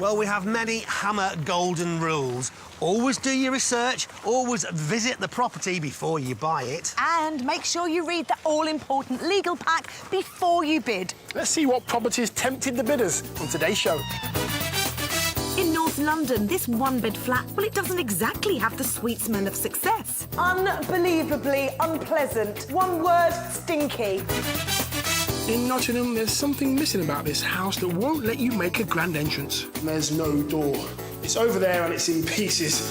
Well, we have many Hammer golden rules. Always do your research, always visit the property before you buy it. And make sure you read the all-important legal pack before you bid. Let's see what properties tempted the bidders on today's show. In North London, this one-bed flat, well, it doesn't exactly have the sweet smell of success. Unbelievably unpleasant. One word, stinky. In Nottingham, there's something missing about this house that won't let you make a grand entrance. There's no door. It's over there and it's in pieces.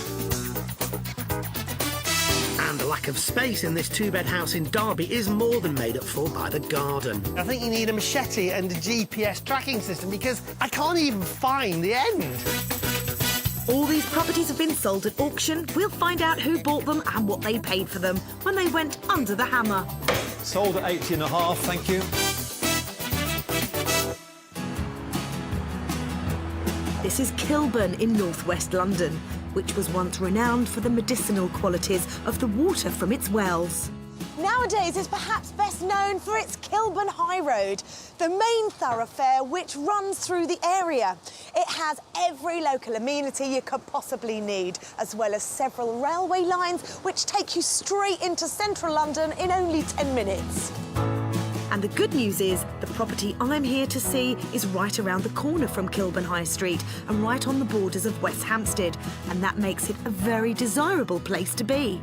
And the lack of space in this two-bed house in Derby is more than made up for by the garden. I think you need a machete and a GPS tracking system because I can't even find the end. All these properties have been sold at auction. We'll find out who bought them and what they paid for them when they went under the hammer. Sold at 80.5, thank you. This is Kilburn in northwest London, which was once renowned for the medicinal qualities of the water from its wells. Nowadays, it's perhaps best known for its Kilburn High Road, the main thoroughfare which runs through the area. It has every local amenity you could possibly need, as well as several railway lines which take you straight into central London in only 10 minutes. And the good news is, the property I'm here to see is right around the corner from Kilburn High Street and right on the borders of West Hampstead, and that makes it a very desirable place to be.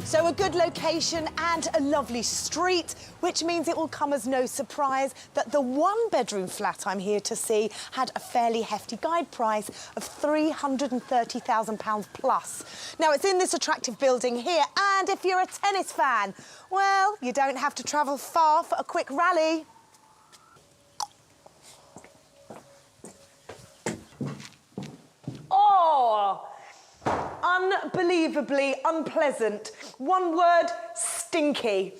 So a good location and a lovely street, which means it will come as no surprise that the one-bedroom flat I'm here to see had a fairly hefty guide price of £330,000 plus. Now, it's in this attractive building here, and if you're a tennis fan, well, you don't have to travel far for a quick rally. Oh! Unbelievably unpleasant. One word, stinky.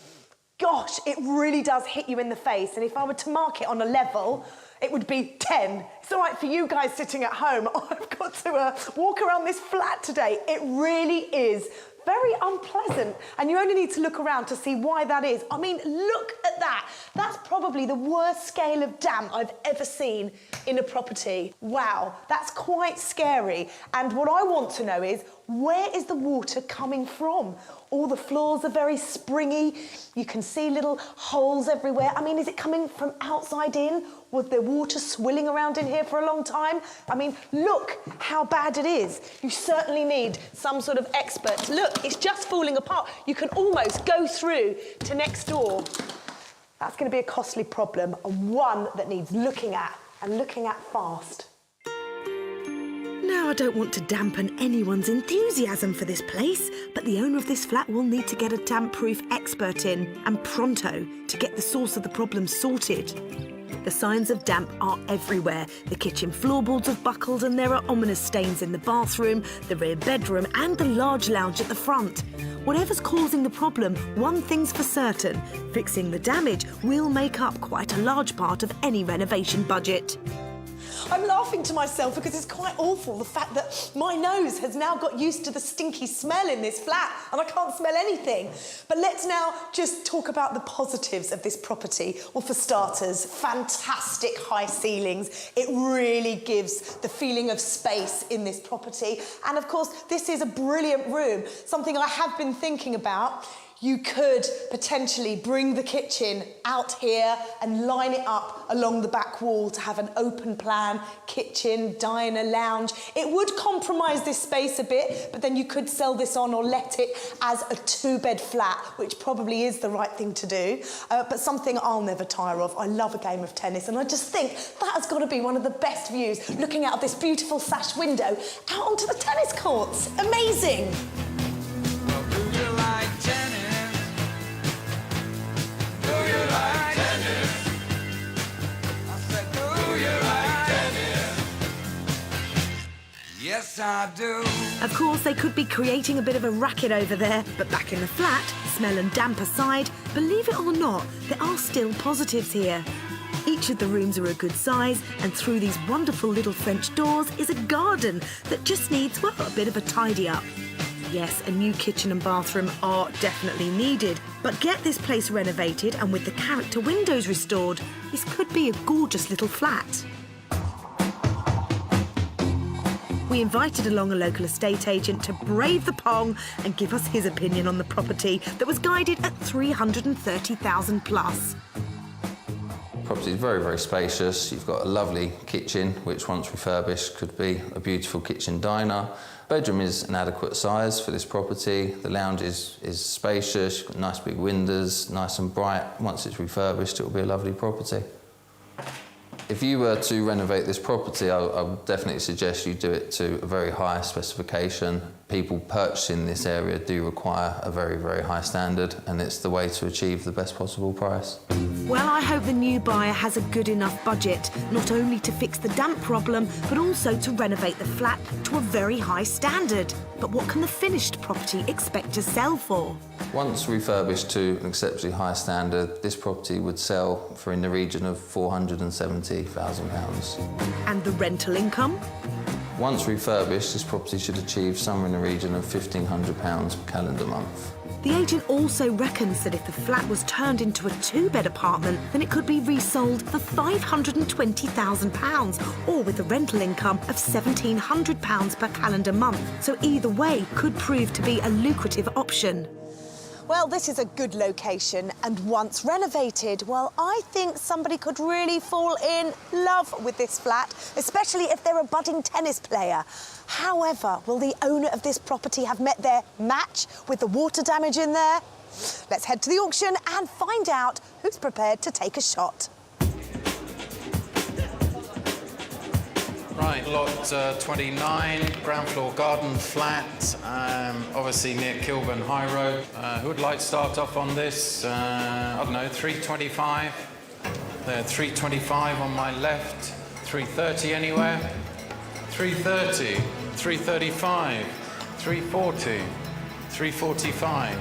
Gosh, it really does hit you in the face. And if I were to mark it on a level, it would be 10. It's all right for you guys sitting at home. I've got to walk around this flat today. It really is very unpleasant, and you only need to look around to see why that is. I mean, look at that. That's probably the worst scale of damp I've ever seen in a property. Wow, that's quite scary. And what I want to know is, where is the water coming from? All the floors are very springy. You can see little holes everywhere. I mean, is it coming from outside in? Was there water swilling around in here for a long time? I mean, look how bad it is. You certainly need some sort of expert. Look, it's just falling apart. You can almost go through to next door. That's going to be a costly problem, and one that needs looking at, and looking at fast. Now, I don't want to dampen anyone's enthusiasm for this place, but the owner of this flat will need to get a damp-proof expert in, and pronto, to get the source of the problem sorted. The signs of damp are everywhere. The kitchen floorboards have buckled and there are ominous stains in the bathroom, the rear bedroom and the large lounge at the front. Whatever's causing the problem, one thing's for certain, fixing the damage will make up quite a large part of any renovation budget. I'm laughing to myself because it's quite awful, the fact that my nose has now got used to the stinky smell in this flat and I can't smell anything. But let's now just talk about the positives of this property. Well, for starters, fantastic high ceilings. It really gives the feeling of space in this property. And of course, this is a brilliant room, something I have been thinking about. You could potentially bring the kitchen out here and line it up along the back wall to have an open plan kitchen, diner, lounge. It would compromise this space a bit, but then you could sell this on or let it as a two-bed flat, which probably is the right thing to do, but something I'll never tire of. I love a game of tennis, and I just think that has got to be one of the best views, looking out of this beautiful sash window out onto the tennis courts. Amazing! Yes, I do. Of course, they could be creating a bit of a racket over there, but back in the flat, smell and damp aside, believe it or not, there are still positives here. Each of the rooms are a good size, and through these wonderful little French doors is a garden that just needs, well, a bit of a tidy up. Yes, a new kitchen and bathroom are definitely needed, but get this place renovated and with the character windows restored, this could be a gorgeous little flat. We invited along a local estate agent to brave the pong and give us his opinion on the property that was guided at $330,000 plus. The property is very, very spacious. You've got a lovely kitchen, which once refurbished could be a beautiful kitchen diner. Bedroom is an adequate size for this property. The lounge is spacious, you've got nice big windows, nice and bright. Once it's refurbished, it will be a lovely property. If you were to renovate this property, I would definitely suggest you do it to a very high specification. People purchasing this area do require a very, very high standard, and it's the way to achieve the best possible price. Well, I hope the new buyer has a good enough budget, not only to fix the damp problem, but also to renovate the flat to a very high standard. But what can the finished property expect to sell for? Once refurbished to an exceptionally high standard, this property would sell for in the region of £470,000. And the rental income? Once refurbished, this property should achieve somewhere in the region of £1,500 per calendar month. The agent also reckons that if the flat was turned into a two-bed apartment, then it could be resold for £520,000, or with a rental income of £1,700 per calendar month. So either way could prove to be a lucrative option. Well, this is a good location, and once renovated, well, I think somebody could really fall in love with this flat, especially if they're a budding tennis player. However, will the owner of this property have met their match with the water damage in there? Let's head to the auction and find out who's prepared to take a shot. Right, lot 29, ground floor garden flat, obviously near Kilburn High Road. Who would like to start off on this? I don't know, 325. There, 325 on my left. 330 anywhere? 330, 335, 340, 345,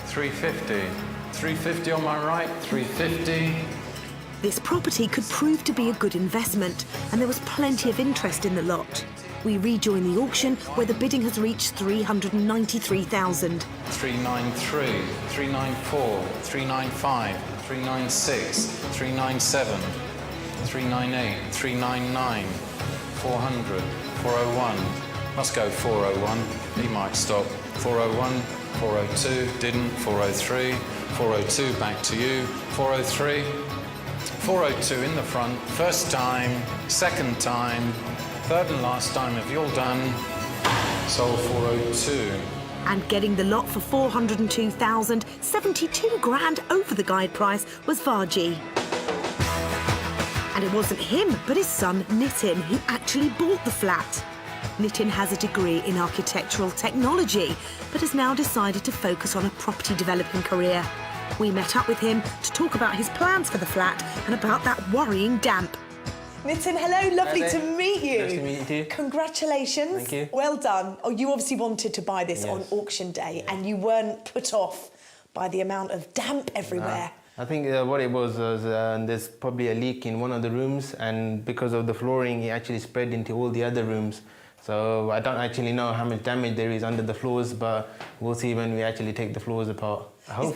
350, 350 on my right, 350. This property could prove to be a good investment, and there was plenty of interest in the lot. We rejoin the auction, where the bidding has reached $393,000. 393, 394, 395, 396, 397, 398, 399, 400, 401. Must go 401. He might stop. 401, 402, didn't. 403, 402, back to you. 403. 402 in the front, first time, second time, third and last time. Have you all done? Sold 402. And getting the lot for $402,000, 72 grand over the guide price, was Varji. And it wasn't him, but his son, Nitin, who actually bought the flat. Nitin has a degree in architectural technology, but has now decided to focus on a property developing career. We met up with him to talk about his plans for the flat and about that worrying damp. Nitin, hello, lovely to meet you. Nice to meet you. Congratulations. Thank you. Well done. Oh, you obviously wanted to buy this on auction day, and you weren't put off by the amount of damp everywhere. I think what it was there's probably a leak in one of the rooms, and because of the flooring, it actually spread into all the other rooms. So I don't actually know how much damage there is under the floors, but we'll see when we actually take the floors apart.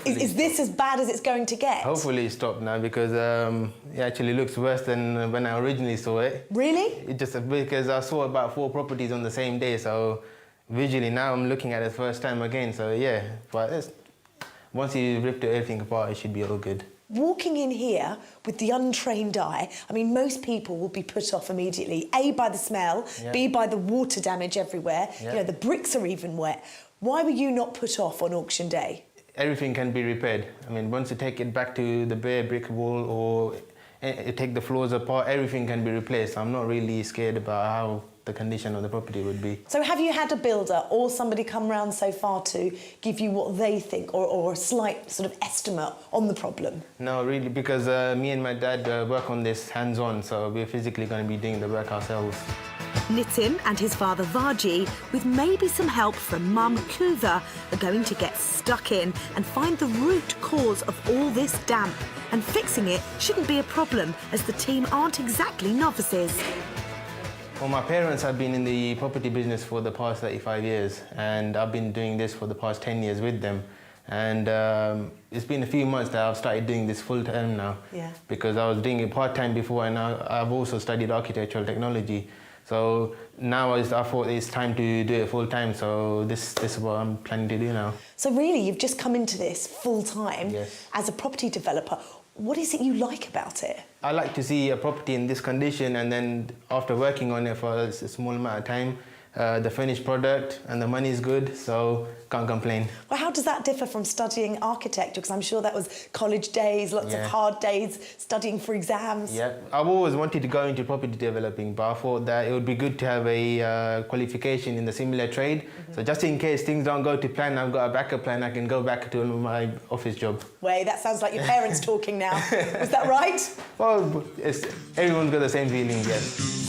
Is this as bad as it's going to get? Hopefully it's stopped now, because it actually looks worse than when I originally saw it. Really? It just because I saw about 4 properties on the same day, so visually now I'm looking at it the first time again. So yeah, but once you ripped everything apart, it should be all good. Walking in here with the untrained eye, I mean, most people will be put off immediately, A, by the smell, B, by the water damage everywhere. You know, the bricks are even wet. Why were you not put off on auction day? Everything can be repaired. I mean, once you take it back to the bare brick wall or take the floors apart, everything can be replaced. I'm not really scared about how the condition of the property would be. So have you had a builder or somebody come round so far to give you what they think, or a slight sort of estimate on the problem? No, really, because me and my dad work on this hands-on, so we're physically going to be doing the work ourselves. Nitin and his father Varji, with maybe some help from Mum Kuva, are going to get stuck in and find the root cause of all this damp. And fixing it shouldn't be a problem, as the team aren't exactly novices. Well, my parents have been in the property business for the past 35 years, and I've been doing this for the past 10 years with them. And it's been a few months that I've started doing this full-time now. Yeah. Because I was doing it part-time before, and now I've also studied architectural technology. So now I thought it's time to do it full time. So this is what I'm planning to do now. So really, you've just come into this full time Yes. as a property developer. What is it you like about it? I like to see a property in this condition, and then after working on it for a small amount of time, the finished product and the money is good, so can't complain. Well, how does that differ from studying architecture? Because I'm sure that was college days, lots of hard days, studying for exams. Yeah, I've always wanted to go into property developing, but I thought that it would be good to have a qualification in the similar trade. So just in case things don't go to plan, I've got a backup plan. I can go back to my office job. Wait, that sounds like your parents talking now. Was that right? Well, everyone's got the same feeling, yes.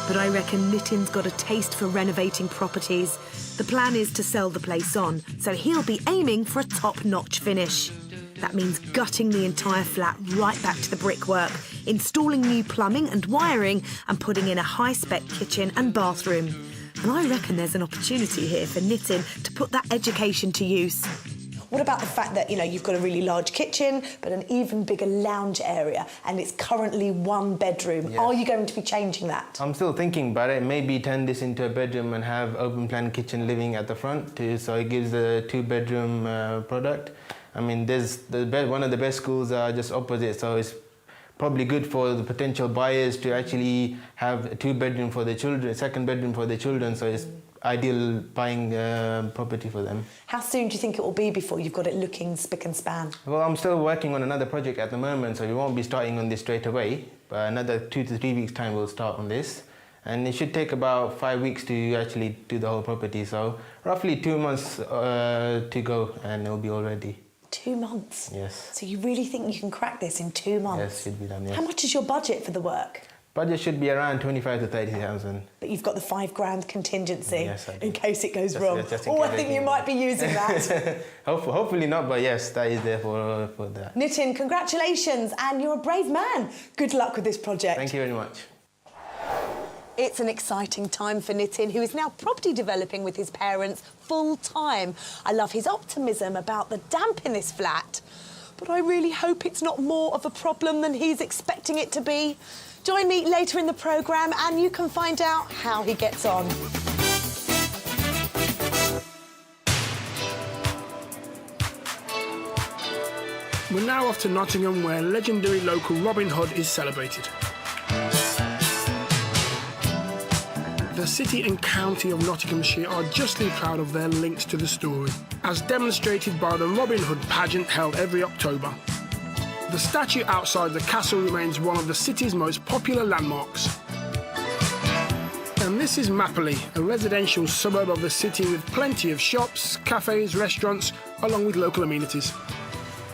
But I reckon Nitin's got a taste for renovating properties. The plan is to sell the place on, so he'll be aiming for a top-notch finish. That means gutting the entire flat right back to the brickwork, installing new plumbing and wiring, and putting in a high-spec kitchen and bathroom. And I reckon there's an opportunity here for Nitin to put that education to use. What about the fact that, you know, you've got a really large kitchen, but an even bigger lounge area, and it's currently 1 bedroom? Yeah. Are you going to be changing that? I'm still thinking about it. Maybe turn this into a bedroom and have open plan kitchen living at the front too, so it gives a 2-bedroom product. I mean, one of the best schools are just opposite, so it's probably good for the potential buyers to actually have a 2-bedroom for their children, 2nd bedroom for their children, so it's ideal buying property for them. How soon do you think it will be before you've got it looking spick and span? Well, I'm still working on another project at the moment, so we won't be starting on this straight away. But another 2 to 3 weeks' time we'll start on this. And it should take about 5 weeks to actually do the whole property. So roughly 2 months to go and it'll be all ready. 2 months? Yes. So you really think you can crack this in 2 months? Yes, should be done, yes. How much is your budget for the work? Budget should be around 25 to 30,000. But you've got the $5,000 contingency Yes, I do. in case it goes wrong. Just in Oh, I case think anything you might be using that. Hopefully not, but yes, that is there for that. Nitin, congratulations, and you're a brave man. Good luck with this project. Thank you very much. It's an exciting time for Nitin, who is now property developing with his parents full-time. I love his optimism about the damp in this flat, but I really hope it's not more of a problem than he's expecting it to be. Join me later in the programme and you can find out how he gets on. We're now off to Nottingham, where legendary local Robin Hood is celebrated. The city and county of Nottinghamshire are justly proud of their links to the story, as demonstrated by the Robin Hood pageant held every October. The statue outside the castle remains one of the city's most popular landmarks. And this is Mapley, a residential suburb of the city with plenty of shops, cafes, restaurants, along with local amenities.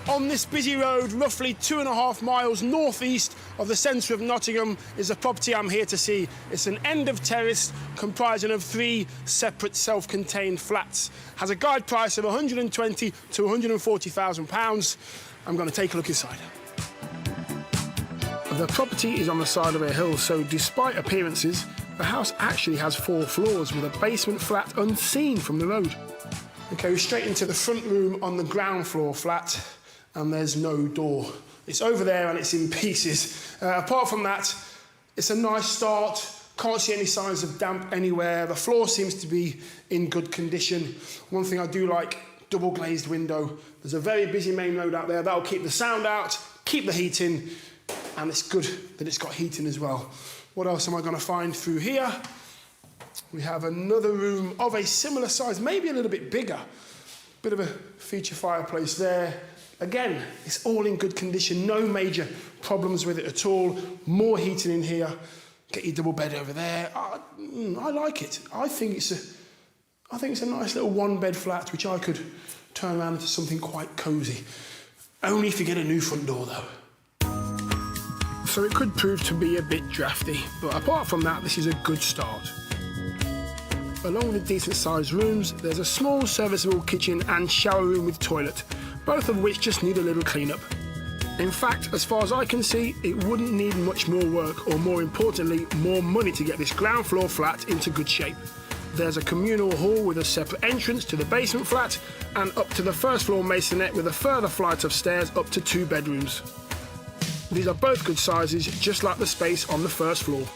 On this busy road, roughly 2.5 miles northeast of the centre of Nottingham, is a property I'm here to see. It's an end of terrace comprising of 3 separate self-contained flats. Has a guide price of £120,000 to £140,000. I'm going to take a look inside. The property is on the side of a hill, so despite appearances, the house actually has 4 floors with a basement flat unseen from the road. Okay, we're straight into the front room on the ground floor flat, and there's no door. It's over there and it's in pieces. Apart from that, it's a nice start. Can't see any signs of damp anywhere. The floor seems to be in good condition. One thing I do like, double glazed window. There's a very busy main road out there. That'll keep the sound out, keep the heat in, and it's good that it's got heating as well. What else am I going to find through here? We have another room of a similar size, maybe a little bit bigger. Bit of a feature fireplace there. Again, it's all in good condition, no major problems with it at all. More heating in here. Get your double bed over there. I like it. I think it's a nice little 1-bed flat, which I could turn around into something quite cosy. Only if you get a new front door, though. So it could prove to be a bit drafty, but apart from that, this is a good start. Along with decent-sized rooms, there's a small serviceable kitchen and shower room with toilet, both of which just need a little clean-up. In fact, as far as I can see, it wouldn't need much more work, or more importantly, more money to get this ground floor flat into good shape. There's a communal hall with a separate entrance to the basement flat and up to the first floor masonette with a further flight of stairs up to 2 bedrooms. These are both good sizes, just like the space on the first floor.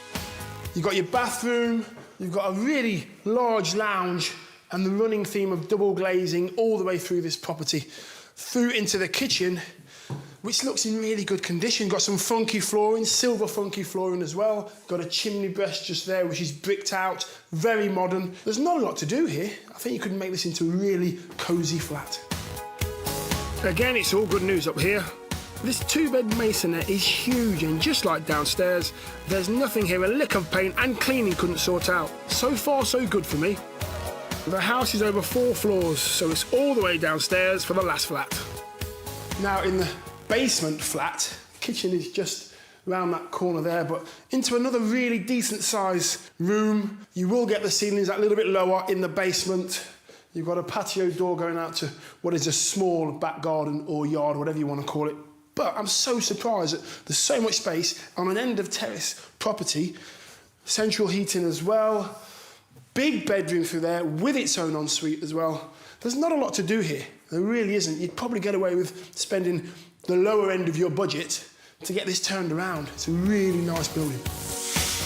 You've got your bathroom, you've got a really large lounge and the running theme of double glazing all the way through this property, through into the kitchen, which looks in really good condition. Got some funky flooring, silver funky flooring as well. Got a chimney breast just there, which is bricked out, very modern. There's not a lot to do here. I think you could make this into a really cosy flat. Again, it's all good news up here. This 2-bed masonette is huge, and just like downstairs, there's nothing here a lick of paint and cleaning couldn't sort out. So far, so good for me. The house is over 4 floors, so it's all the way downstairs for the last flat. Now, in the basement flat, kitchen is just around that corner there, but into another really decent size room. You will get the ceilings a little bit lower in the basement. You've got a patio door going out to what is a small back garden or yard, whatever you want to call it. But I'm so surprised that there's so much space on an end of terrace property. Central heating as well. Big bedroom through there with its own ensuite as well. There's not a lot to do here. There really isn't. You'd probably get away with spending the lower end of your budget to get this turned around. It's a really nice building.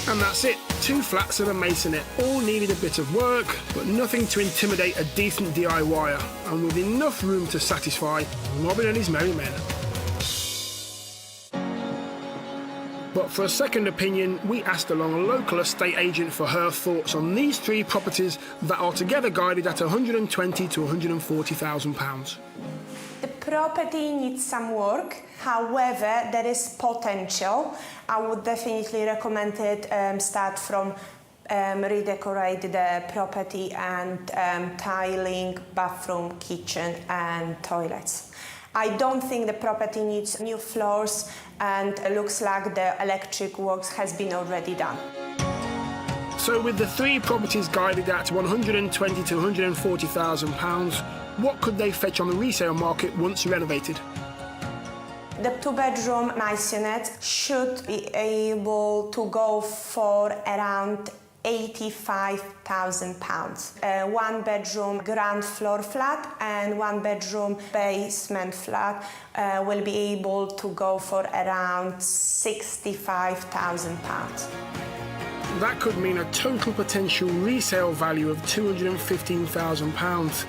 And that's it. 2 flats and a masonette. All needed a bit of work, but nothing to intimidate a decent DIYer. And with enough room to satisfy Robin and his merry men. But for a second opinion, we asked along a local estate agent for her thoughts on these 3 properties that are together guided at £120,000 to £140,000. The property needs some work, however, there is potential. I would definitely recommend it start from redecorate the property and tiling, bathroom, kitchen and toilets. I don't think the property needs new floors, and it looks like the electric works has been already done. So with the 3 properties guided at £120,000 to £140,000, what could they fetch on the resale market once renovated? The 2-bedroom masonette should be able to go for around £85,000. 1-bedroom ground floor flat and 1-bedroom basement flat will be able to go for around £65,000. That could mean a total potential resale value of £215,000.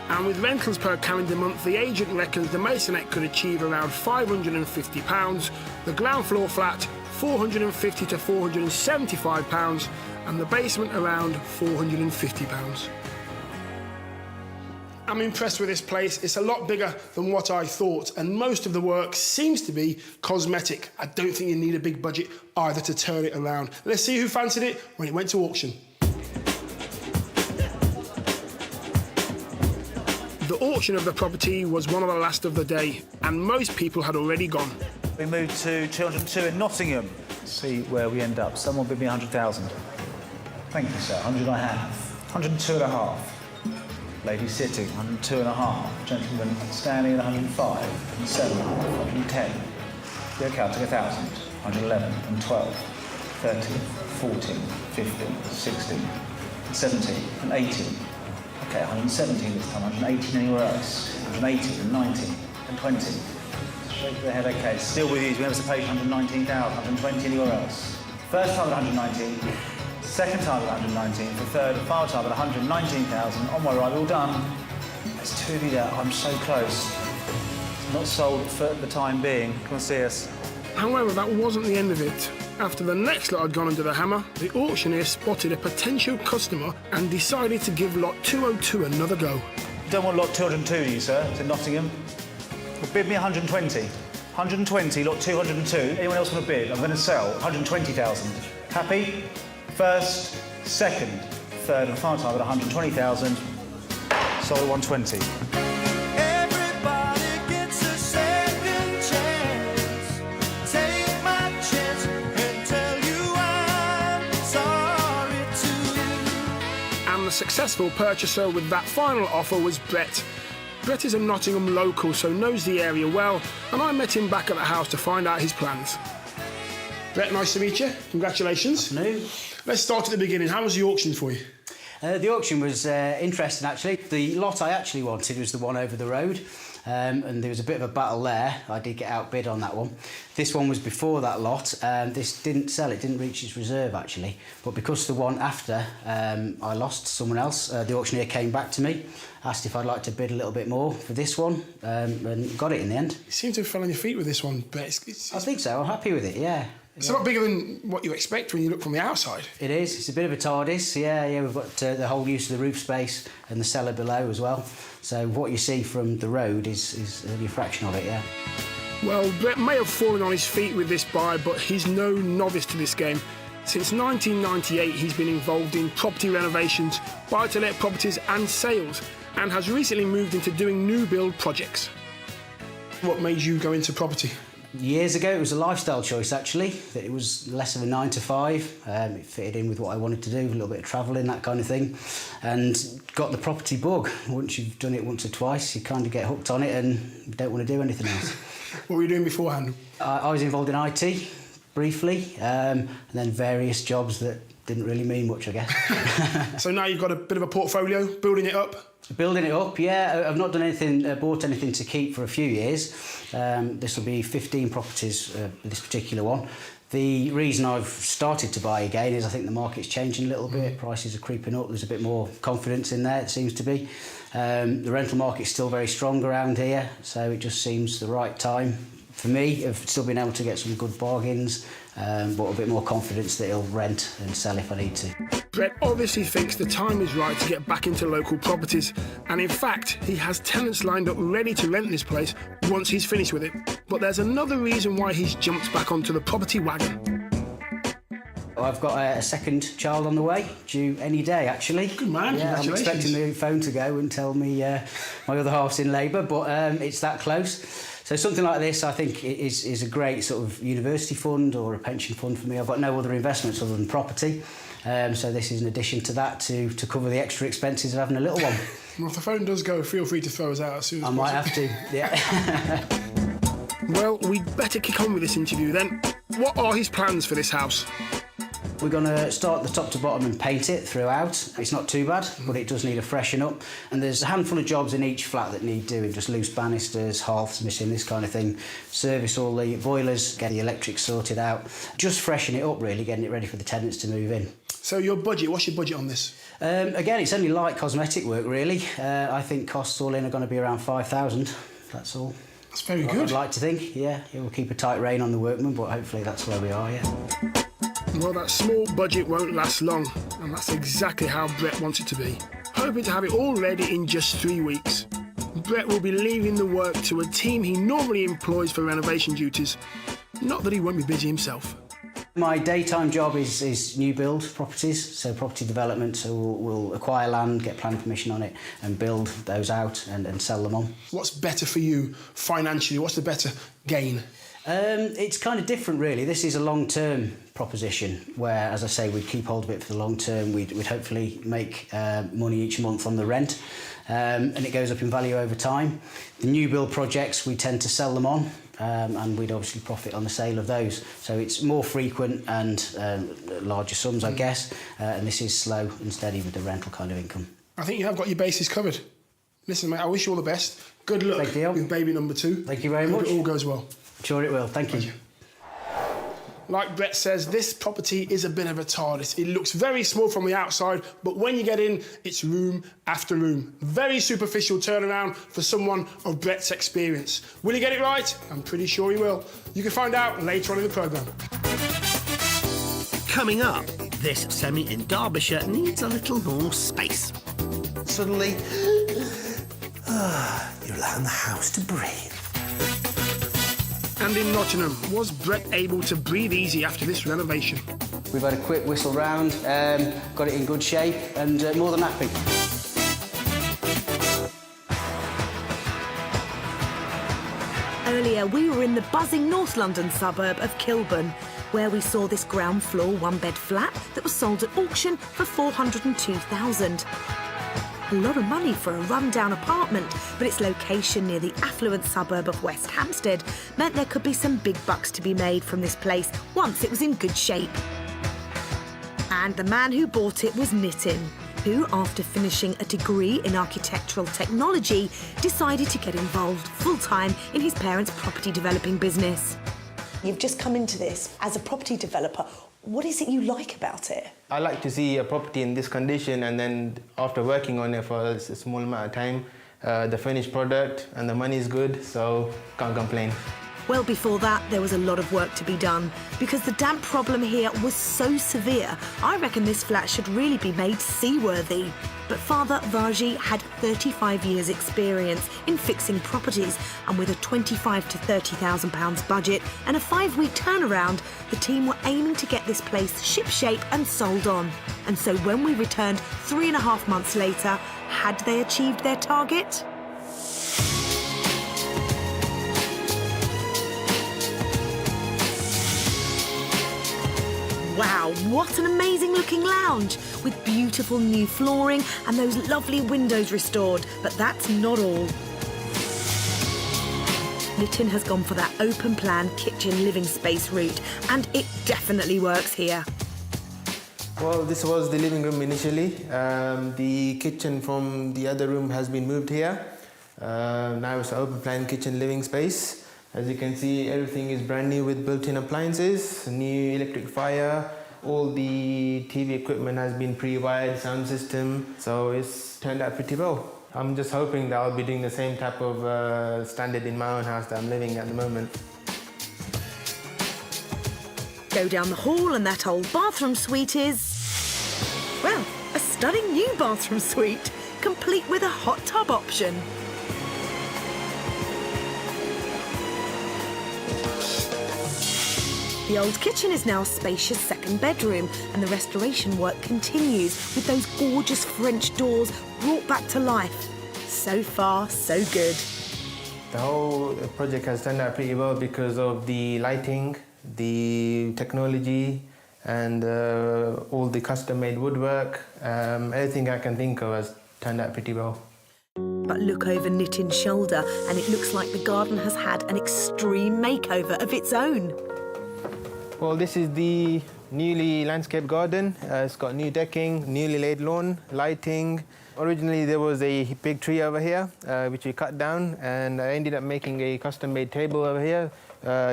And with rentals per calendar month, the agent reckons the masonette could achieve around £550, the ground floor flat £450 to £475, and the basement around £450. I'm impressed with this place. It's a lot bigger than what I thought, and most of the work seems to be cosmetic. I don't think you need a big budget either to turn it around. Let's see who fancied it when it went to auction. The auction of the property was one of the last of the day, and most people had already gone. We moved to 202 in Nottingham. See where we end up. Someone bid me 100,000. Thank you, sir. 100 I have. 102 and a half. Lady sitting, 102 and a half. Gentleman standing at 105, 107, 110. The accounting 1,000, 111 and 12, 13, 14, 15, 16, 17 and 18. Okay, 117 this time, 118 anywhere else, 118 and 19 and 20. Straight to the head, okay. Still with you, we have a page 119,000, 120 anywhere else. First time at 119, second time at 119, the third and final time at 119,000. On my right, all done. There's 2 of you there, I'm so close. Not sold for the time being. Come and see us. However, that wasn't the end of it. After the next lot had gone under the hammer, the auctioneer spotted a potential customer and decided to give lot 202 another go. You don't want lot 202, do you, sir? It's in Nottingham. Well, bid me 120. 120, lot 202. Anyone else want to bid? I'm going to sell 120,000. Happy? First, second, third and final time at 120,000. Sold at 120. The successful purchaser with that final offer was Brett. Brett is a Nottingham local, so knows the area well, and I met him back at the house to find out his plans. Brett, nice to meet you. Congratulations. No. Let's start at the beginning. How was the auction for you? The auction was interesting, actually. The lot I actually wanted was the one over the road, and there was a bit of a battle there. I did get outbid on that one. This one was before that lot, and this didn't sell. It didn't reach its reserve, actually. But because the one after I lost to someone else, the auctioneer came back to me, asked if I'd like to bid a little bit more for this one, and got it in the end. You seem to have fell on your feet with this one, but I think so. I'm happy with it, yeah. It's a lot bigger than what you expect when you look from the outside. It is. It's a bit of a TARDIS. Yeah. We've got the whole use of the roof space and the cellar below as well. So what you see from the road is only a fraction of it, yeah. Well, Brett may have fallen on his feet with this buy, but he's no novice to this game. Since 1998, he's been involved in property renovations, buy-to-let properties and sales, and has recently moved into doing new build projects. What made you go into property? Years ago, it was a lifestyle choice, actually. That it was less of a 9 to 5. It fitted in with what I wanted to do, a little bit of travelling, that kind of thing. And got the property bug. Once you've done it once or twice, you kind of get hooked on it and don't want to do anything else. What were you doing beforehand? I was involved in IT, briefly, and then various jobs that didn't really mean much, I guess. So now you've got a bit of a portfolio, building it up? Building it up, yeah. I've not done anything, bought anything to keep for a few years. This will be 15 properties, this particular one. The reason I've started to buy again is I think the market's changing a little bit. Prices are creeping up. There's a bit more confidence in there, it seems to be. The rental market's still very strong around here, so it just seems the right time for me. I've still been able to get some good bargains, but a bit more confidence that it'll rent and sell if I need to. Brett obviously thinks the time is right to get back into local properties, and in fact, he has tenants lined up ready to rent this place once he's finished with it. But there's another reason why he's jumped back onto the property wagon. I've got a second child on the way, due any day, actually. Good man, yeah, I'm congratulations. expecting the phone to go and tell me my other half's in labour, but it's that close. So something like this, I think, is a great sort of university fund or a pension fund for me. I've got no other investments other than property. So this is in addition to that to cover the extra expenses of having a little one. Well, if the phone does go, feel free to throw us out as soon as possible. I might have to, yeah. Well, we'd better kick on with this interview then. What are his plans for this house? We're going to start the top to bottom and paint it throughout. It's not too bad, but it does need a freshen up. And there's a handful of jobs in each flat that need doing, just loose banisters, hearths missing, this kind of thing. Service all the boilers, get the electric sorted out. Just freshen it up, really, getting it ready for the tenants to move in. So your budget, what's your budget on this? Again, it's only light cosmetic work, really. I think costs all in are going to be around 5,000, that's all. That's very good. I'd like to think, yeah. It will keep a tight rein on the workmen, but hopefully that's where we are, yeah. Well, that small budget won't last long, and that's exactly how Brett wants it to be. Hoping to have it all ready in just 3 weeks. Brett will be leaving the work to a team he normally employs for renovation duties. Not that he won't be busy himself. My daytime job is new build properties, so property development, so we'll acquire land, get planning permission on it, and build those out and sell them on. What's better for you financially? What's the better gain? It's kind of different, really. This is a long-term proposition where, as I say, we'd keep hold of it for the long term. We'd hopefully make money each month on the rent, and it goes up in value over time. The new build projects, we tend to sell them on, and we'd obviously profit on the sale of those. So it's more frequent and larger sums, I guess, and this is slow and steady with the rental kind of income. I think you have got your bases covered. Listen, mate, I wish you all the best. Good luck with baby number 2. Thank you very much. Hope it all goes well. Sure it will. Thank you. Like Brett says, this property is a bit of a TARDIS. It looks very small from the outside, but when you get in, it's room after room. Very superficial turnaround for someone of Brett's experience. Will he get it right? I'm pretty sure he will. You can find out later on in the programme. Coming up, this semi in Derbyshire needs a little more space. Suddenly, you're allowing the house to breathe. And in Nottingham, was Brett able to breathe easy after this renovation? We've had a quick whistle round, got it in good shape, and more than happy. Earlier, we were in the buzzing North London suburb of Kilburn, where we saw this ground floor one-bed flat that was sold at auction for $402,000. A lot of money for a run-down apartment, but its location near the affluent suburb of West Hampstead meant there could be some big bucks to be made from this place once it was in good shape. And the man who bought it was knitting. who, after finishing a degree in architectural technology, decided to get involved full-time in his parents' property developing business. You've just come into this as a property developer. What is it you like about it? I like to see a property in this condition, and then after working on it for a small amount of time, the finished product and the money is good, so can't complain. Well, before that, there was a lot of work to be done because the damp problem here was so severe. I reckon this flat should really be made seaworthy. But Father Varji had 35 years' experience in fixing properties, and with a £25,000 to £30,000 budget and a 5-week turnaround, the team were aiming to get this place shipshape and sold on. And so when we returned 3.5 months later, had they achieved their target? Wow, what an amazing looking lounge with beautiful new flooring and those lovely windows restored. But that's not all. Nitin has gone for that open plan kitchen living space route, and it definitely works here. Well, this was the living room initially. The kitchen from the other room has been moved here. Now it's an open plan kitchen living space. As you can see, everything is brand new with built-in appliances, new electric fire, all the TV equipment has been pre-wired, sound system, so it's turned out pretty well. I'm just hoping that I'll be doing the same type of standard in my own house that I'm living at the moment. Go down the hall and that old bathroom suite is, well, a stunning new bathroom suite, complete with a hot tub option. The old kitchen is now a spacious second bedroom, and the restoration work continues with those gorgeous French doors brought back to life. So far, so good. The whole project has turned out pretty well because of the lighting, the technology, and all the custom-made woodwork. Everything I can think of has turned out pretty well. But look over Nitin's shoulder, and it looks like the garden has had an extreme makeover of its own. Well, this is the newly landscaped garden. It's got new decking, newly laid lawn, lighting. Originally there was a big tree over here, which we cut down, and I ended up making a custom-made table over here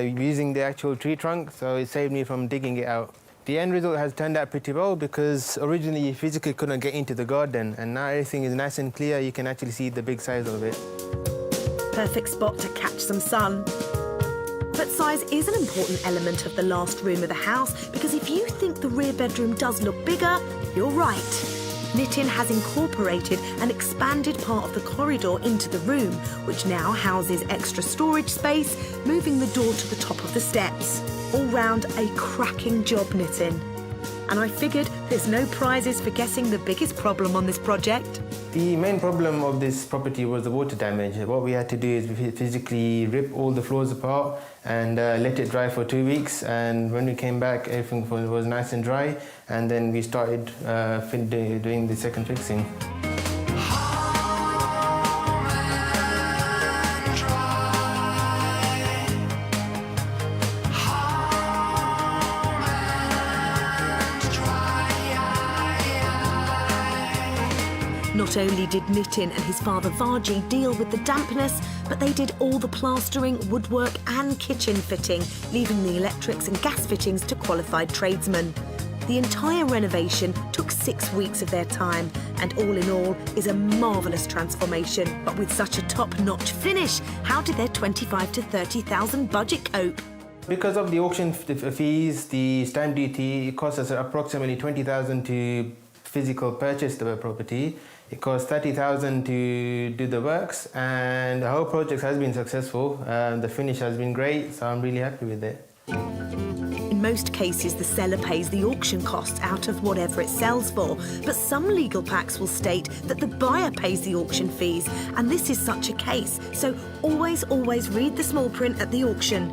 using the actual tree trunk, so it saved me from digging it out. The end result has turned out pretty well because originally you physically couldn't get into the garden, and now everything is nice and clear. You can actually see the big size of it. Perfect spot to catch some sun. But size is an important element of the last room of the house, because if you think the rear bedroom does look bigger, you're right. Nitin has incorporated an expanded part of the corridor into the room, which now houses extra storage space, moving the door to the top of the steps. All round a cracking job, Nitin. And I figured there's no prizes for guessing the biggest problem on this project. The main problem of this property was the water damage. What we had to do is we physically rip all the floors apart and let it dry for 2 weeks, and when we came back everything was nice and dry, and then we started doing the second fixing. Not only did Nitin and his father Varji deal with the dampness, but they did all the plastering, woodwork and kitchen fitting, leaving the electrics and gas fittings to qualified tradesmen. The entire renovation took 6 weeks of their time, and all in all is a marvellous transformation. But with such a top-notch finish, how did their $25,000 to $30,000 budget cope? Because of the auction fees, the stamp duty, it cost us approximately $20,000 to physical purchase the property. It cost $30,000 to do the works, and the whole project has been successful. The finish has been great, so I'm really happy with it. In most cases, the seller pays the auction costs out of whatever it sells for, but some legal packs will state that the buyer pays the auction fees, and this is such a case, so always read the small print at the auction.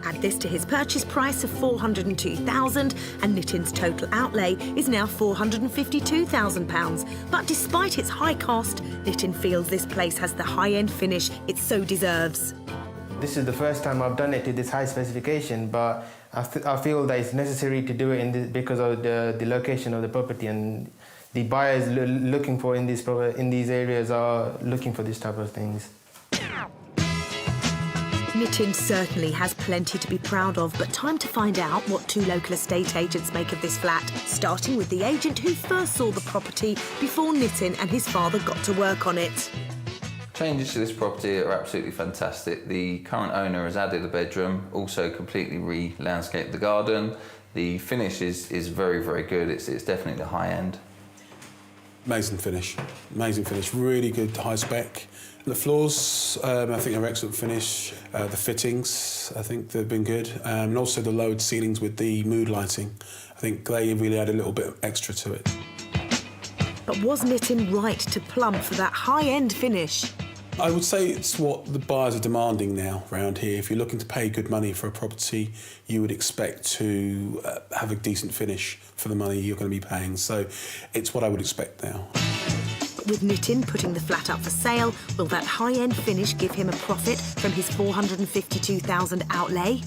Add this to his purchase price of $402,000, and Nitin's total outlay is now £452,000. But despite its high cost, Nitin feels this place has the high-end finish it so deserves. This is the first time I've done it to this high specification, but I feel that it's necessary to do it because of the location of the property, and the buyers looking for in these areas are looking for this type of things. Nitin certainly has plenty to be proud of, but time to find out what two local estate agents make of this flat, starting with the agent who first saw the property before Nitin and his father got to work on it. Changes to this property are absolutely fantastic. The current owner has added a bedroom, also completely re-landscaped the garden. The finish is very, very good. It's definitely the high end. Amazing finish, really good high spec. The floors, I think are excellent finish. The fittings, I think they've been good. And also the lowered ceilings with the mood lighting. I think they really add a little bit extra to it. But was Nitin right to plumb for that high-end finish? I would say it's what the buyers are demanding now around here. If you're looking to pay good money for a property, you would expect to have a decent finish for the money you're going to be paying. So it's what I would expect now. With Nitin putting the flat up for sale, will that high-end finish give him a profit from his $452,000 outlay?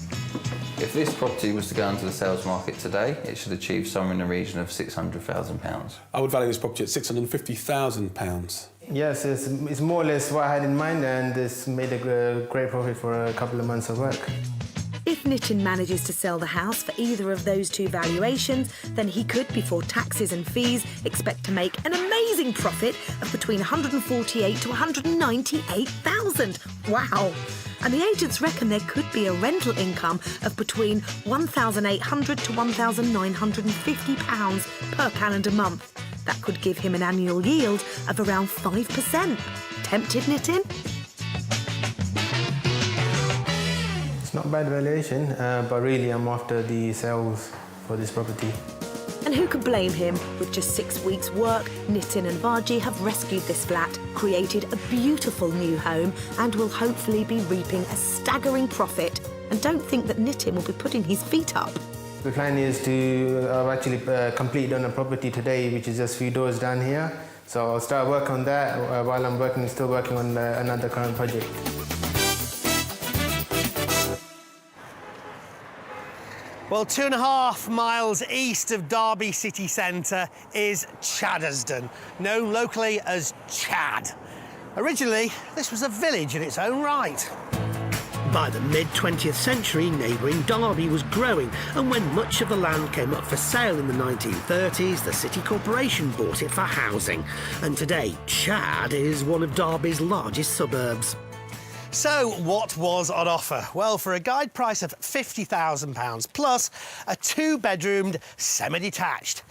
If this property was to go into the sales market today, it should achieve somewhere in the region of £600,000. I would value this property at £650,000. Yes, it's more or less what I had in mind, and it's made a great profit for a couple of months of work. If Nitin manages to sell the house for either of those two valuations, then he could, before taxes and fees, expect to make an amazing profit of between $148,000 to $198,000. Wow! And the agents reckon there could be a rental income of between £1,800 to £1,950 per calendar month. That could give him an annual yield of around 5%. Tempted, Nitin? It's not a bad valuation, but really I'm after the sales for this property. And who could blame him? With just 6 weeks' work, Nitin and Vaji have rescued this flat, created a beautiful new home, and will hopefully be reaping a staggering profit. And don't think that Nitin will be putting his feet up. The plan is to actually complete on a property today, which is just a few doors down here. So I'll start work on that while I'm still working on another current project. Well, 2.5 miles east of Derby city centre is Chaddersden, known locally as Chad. Originally, this was a village in its own right. By the mid-20th century, neighbouring Derby was growing, and when much of the land came up for sale in the 1930s, the City Corporation bought it for housing. And today, Chad is one of Derby's largest suburbs. So, what was on offer? Well, for a guide price of £50,000 plus a 2-bedroomed semi-detached.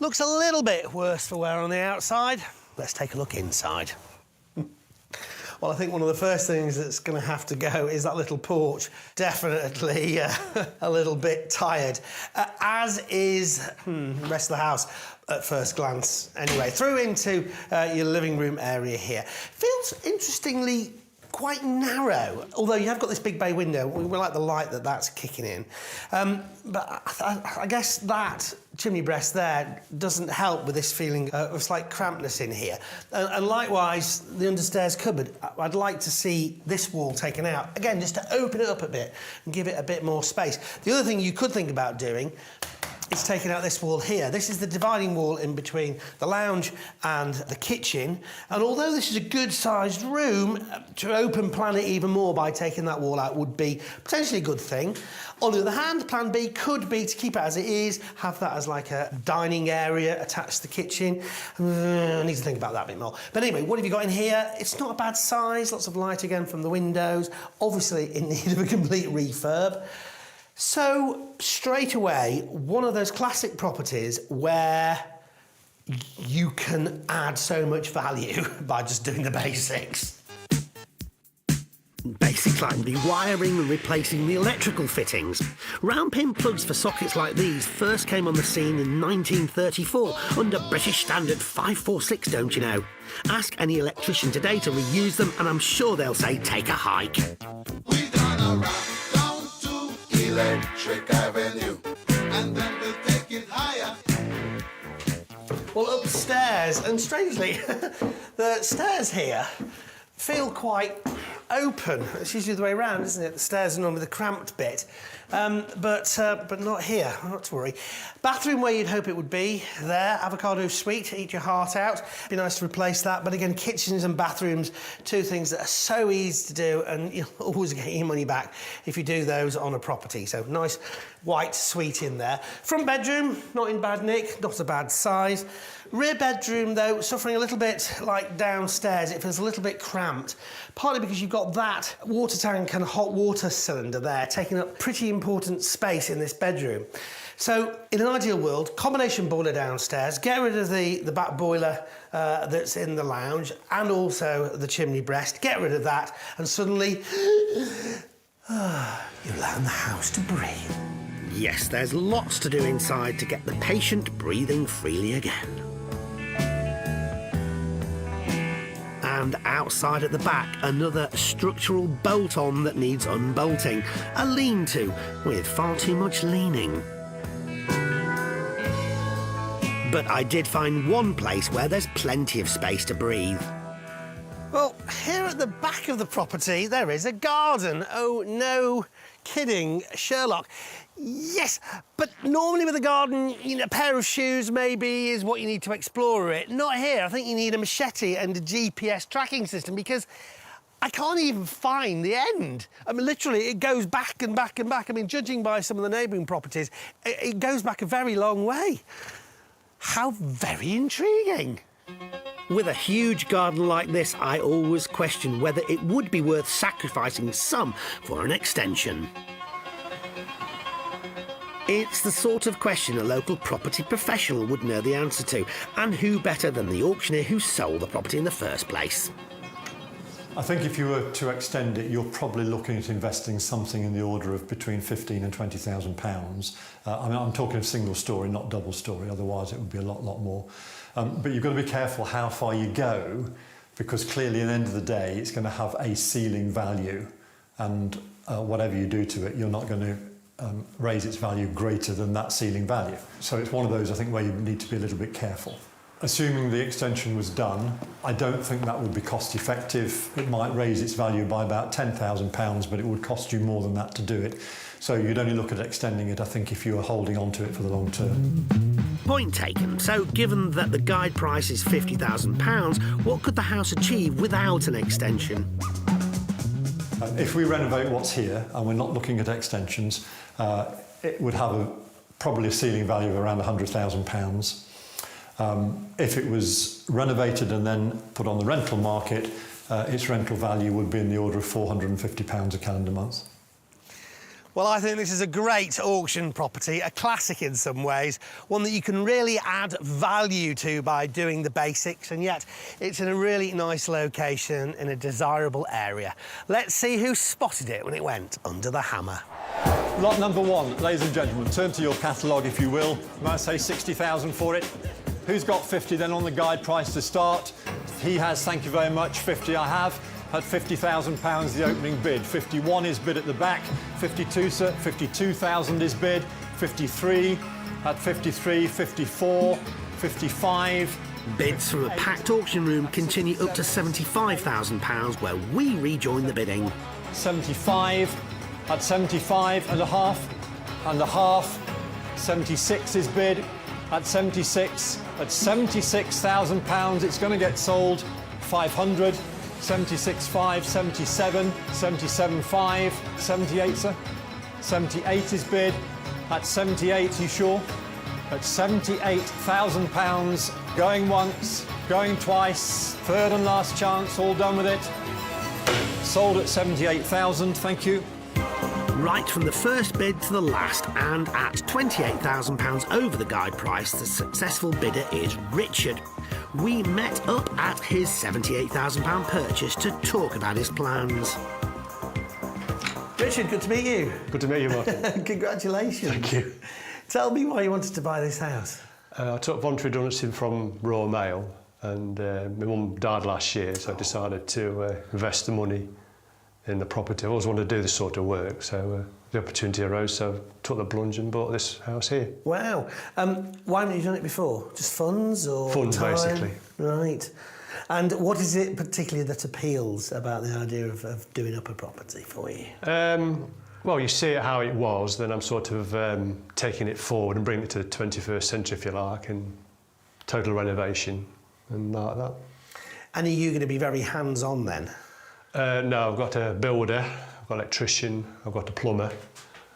Looks a little bit worse for wear on the outside. Let's take a look inside. Well, I think one of the first things that's going to have to go is that little porch. Definitely a little bit tired, as is the rest of the house at first glance. Anyway, through into your living room area here. Feels interestingly quite narrow, although you have got this big bay window. We like the light that's kicking in. But I guess that chimney breast there doesn't help with this feeling of slight crampedness in here. And likewise, the understairs cupboard, I'd like to see this wall taken out, again, just to open it up a bit and give it a bit more space. The other thing you could think about doing is taking out this wall here. This is the dividing wall in between the lounge and the kitchen. And although this is a good-sized room, to open plan it even more by taking that wall out would be potentially a good thing. On the other hand, plan B could be to keep it as it is, have that as like a dining area attached to the kitchen. I need to think about that a bit more. But anyway, what have you got in here? It's not a bad size, lots of light again from the windows, obviously in need of a complete refurb. So, straight away, one of those classic properties where you can add so much value by just doing the basics. Basics like rewiring and replacing the electrical fittings. Round-pin plugs for sockets like these first came on the scene in 1934 under British Standard 546, don't you know? Ask any electrician today to reuse them and I'm sure they'll say take a hike. We gonna rock down to Electric Avenue, and then we'll take it higher. Well, upstairs, and strangely, the stairs here feel quite open. It's usually the way around, isn't it? The stairs are normally the cramped bit. But not here, not to worry. Bathroom where you'd hope it would be, there, avocado suite, eat your heart out. Be nice to replace that, but again, kitchens and bathrooms, two things that are so easy to do, and you'll always get your money back if you do those on a property. So nice white suite in there. Front bedroom, not in bad nick, not a bad size. Rear bedroom, though, suffering a little bit like downstairs. It feels a little bit cramped, partly because you've got that water tank and hot water cylinder there, taking up pretty important space in this bedroom. So, in an ideal world, combination boiler downstairs, get rid of the back boiler that's in the lounge, and also the chimney breast, get rid of that, and suddenly, you allow the house to breathe. Yes, there's lots to do inside to get the patient breathing freely again. And outside at the back, another structural bolt-on that needs unbolting. A lean-to with far too much leaning. But I did find one place where there's plenty of space to breathe. Well, here at the back of the property, there is a garden. Oh, no kidding, Sherlock. Yes, but normally with a garden, you know, a pair of shoes maybe is what you need to explore it. Not here. I think you need a machete and a GPS tracking system, because I can't even find the end. I mean, literally, it goes back and back and back. I mean, judging by some of the neighbouring properties, it goes back a very long way. How very intriguing. With a huge garden like this, I always question whether it would be worth sacrificing some for an extension. It's the sort of question a local property professional would know the answer to, and who better than the auctioneer who sold the property in the first place? I think if you were to extend it, you're probably looking at investing something in the order of between £15,000 and £20,000. I mean, I'm talking single story, not double story, otherwise it would be a lot more. But you've got to be careful how far you go, because clearly at the end of the day, it's going to have a ceiling value, and whatever you do to it, you're not going to raise its value greater than that ceiling value. So it's one of those, I think, where you need to be a little bit careful. Assuming the extension was done, I don't think that would be cost effective. It might raise its value by about £10,000, but it would cost you more than that to do it. So you'd only look at extending it, I think, if you were holding on to it for the long term. Point taken. So given that the guide price is £50,000, what could the house achieve without an extension? If we renovate what's here, and we're not looking at extensions, it would have probably a ceiling value of around £100,000. If it was renovated and then put on the rental market, its rental value would be in the order of £450 a calendar month. Well, I think this is a great auction property, a classic in some ways, one that you can really add value to by doing the basics, and yet it's in a really nice location in a desirable area. Let's see who spotted it when it went under the hammer. Lot number one, ladies and gentlemen, turn to your catalogue if you will. May I say 60,000 for it? Who's got 50 then on the guide price to start? He has, thank you very much. 50 I have. At £50,000 the opening bid. 51 is bid at the back. 52, sir. 52,000 is bid. 53. At 53, 54, 55. Bids from a packed auction room continue up to £75,000, where we rejoin the bidding. 75. At 75 and a half. 76 is bid. At 76. At £76,000 it's going to get sold. 500. 76.5, 77, 77.5, 78, sir. 78 is bid. At 78, you sure? At £78,000, going once, going twice, third and last chance, all done with it. Sold at 78,000, thank you. Right from the first bid to the last, and at £28,000 over the guide price, the successful bidder is Richard. We met up at his £78,000 purchase to talk about his plans. Richard, good to meet you. Good to meet you, Martin. Congratulations. Thank you. Tell me why you wanted to buy this house. I took voluntary redundancy from Royal Mail, and my mum died last year, so I decided to invest the money in the property. I always wanted to do this sort of work, so the opportunity arose, so I took the plunge and bought this house here. Wow. Why haven't you done it before? Just funds or funds, time? Basically. Right. And what is it particularly that appeals about the idea of doing up a property for you? Well, you see it how it was, then I'm sort of taking it forward and bringing it to the 21st century, if you like, and total renovation and like that. And are you going to be very hands-on then? No, I've got a builder, I've got an electrician, I've got a plumber,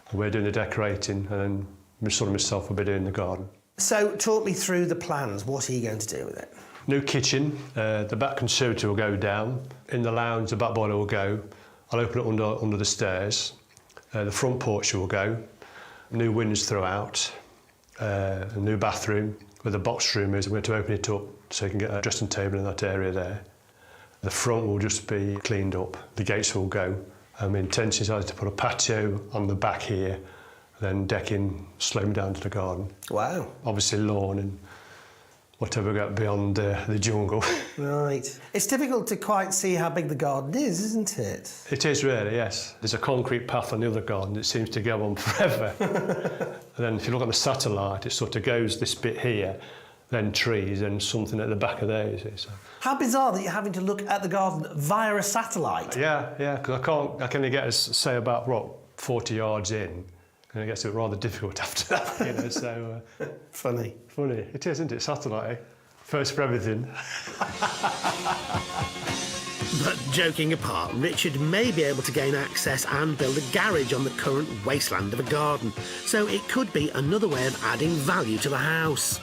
and we're doing the decorating, and then sort of myself will be doing the garden. So, talk me through the plans. What are you going to do with it? New kitchen, the back conservatory will go down. In the lounge, the back boiler will go. I'll open it under the stairs. The front porch will go. New windows throughout. A new bathroom where the box room is. I'm going to open it up so you can get a dressing table in that area there. The front will just be cleaned up. The gates will go. My intention is either to put a patio on the back here, then decking sloping down to the garden. Wow. Obviously lawn and whatever got beyond the jungle. Right. It's difficult to quite see how big the garden is, isn't it? It is really, yes. There's a concrete path on the other garden that seems to go on forever. And then if you look at the satellite, it sort of goes this bit here, then trees and something at the back of there, you see. So. How bizarre that you're having to look at the garden via a satellite. Yeah, because I can only get us, say, about, 40 yards in, and it gets rather difficult after that, you know, so... Funny. Funny. It is, isn't it? Satellite, eh? First for everything. But joking apart, Richard may be able to gain access and build a garage on the current wasteland of a garden, so it could be another way of adding value to the house.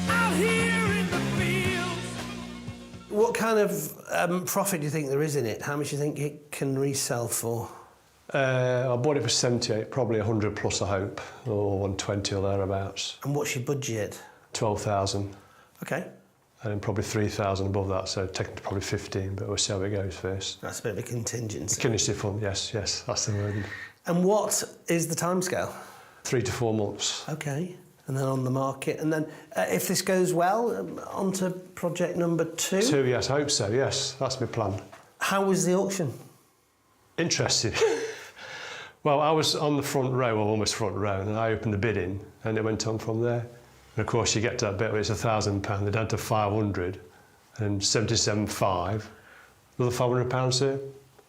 Out here in the fields. What kind of profit do you think there is in it? How much do you think it can resell for? I bought it for 78, probably 100 plus, I hope, or 120 or thereabouts. And what's your budget? 12,000. Okay. And then probably 3,000 above that, so technically probably 15, but we'll see how it goes first. That's a bit of a contingency. Contingency fund, yes, that's the word. And what is the timescale? 3 to 4 months. Okay. And then on the market. And then if this goes well, on to project number 2? 2, yes, I hope so, yes. That's my plan. How was the auction? Interesting. Well, I was on the front row, or almost front row, and I opened the bidding, and it went on from there. And of course, you get to that bit where it's £1,000, they're down to 500, and 77.5. Another £500 there.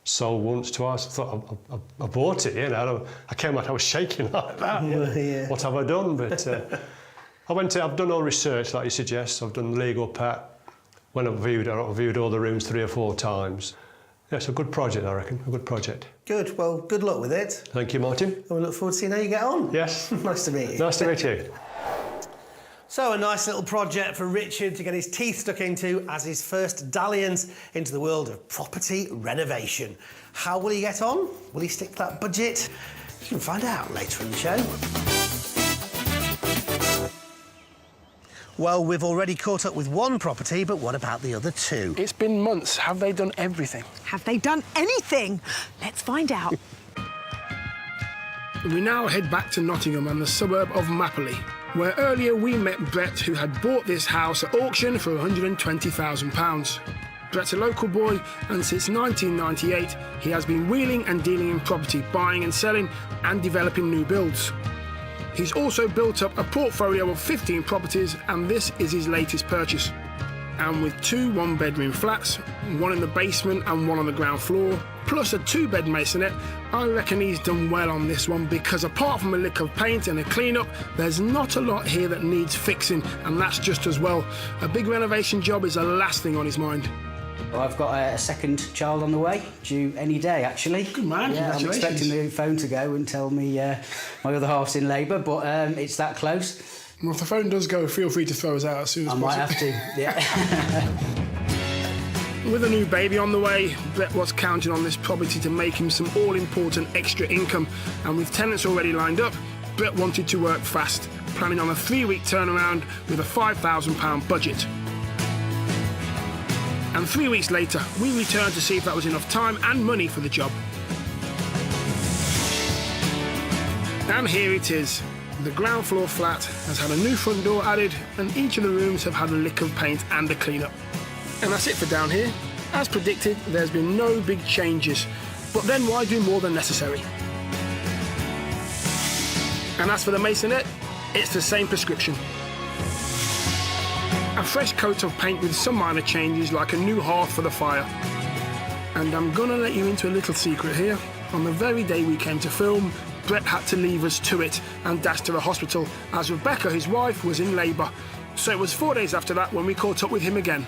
Sold once, twice. I thought, I bought it, you know. I came out, I was shaking like that. You know. Yeah. What have I done? But I've done all research, like you suggest. I've done the legal pack. When I've viewed all the rooms 3 or 4 times. Yeah, it's a good project, I reckon, a good project. Good, well, good luck with it. Thank you, Martin. And we look forward to seeing how you get on. Yes. Nice to meet you. Nice to meet you. So a nice little project for Richard to get his teeth stuck into as his first dalliance into the world of property renovation. How will he get on? Will he stick to that budget? You can find out later in the show. Well, we've already caught up with one property, but what about the other 2? It's been months. Have they done everything? Have they done anything? Let's find out. We now head back to Nottingham and the suburb of Mapley, where earlier we met Brett, who had bought this house at auction for £120,000. Brett's a local boy, and since 1998, he has been wheeling and dealing in property, buying and selling, and developing new builds. He's also built up a portfolio of 15 properties, and this is his latest purchase. And with 2 one-bedroom flats, one in the basement and one on the ground floor, plus a 2-bed maisonette, I reckon he's done well on this one, because apart from a lick of paint and a clean-up, there's not a lot here that needs fixing, and that's just as well. A big renovation job is the last thing on his mind. Well, I've got a second child on the way, due any day, actually. Good man, yeah, I'm congratulations. expecting the phone to go and tell me my other half's in labour, but it's that close. Well, if the phone does go, feel free to throw us out as soon as possible. I might have to, yeah. With a new baby on the way, Brett was counting on this property to make him some all-important extra income, and with tenants already lined up, Brett wanted to work fast, planning on a 3-week turnaround with a £5,000 budget. And 3 weeks later, we returned to see if that was enough time and money for the job. And here it is. The ground floor flat has had a new front door added, and each of the rooms have had a lick of paint and a clean-up. And that's it for down here. As predicted, there's been no big changes. But then why do more than necessary? And as for the maisonette, it's the same prescription. A fresh coat of paint with some minor changes, like a new hearth for the fire. And I'm gonna let you into a little secret here. On the very day we came to film, Brett had to leave us to it and dash to the hospital as Rebecca, his wife, was in labour. So it was 4 days after that when we caught up with him again.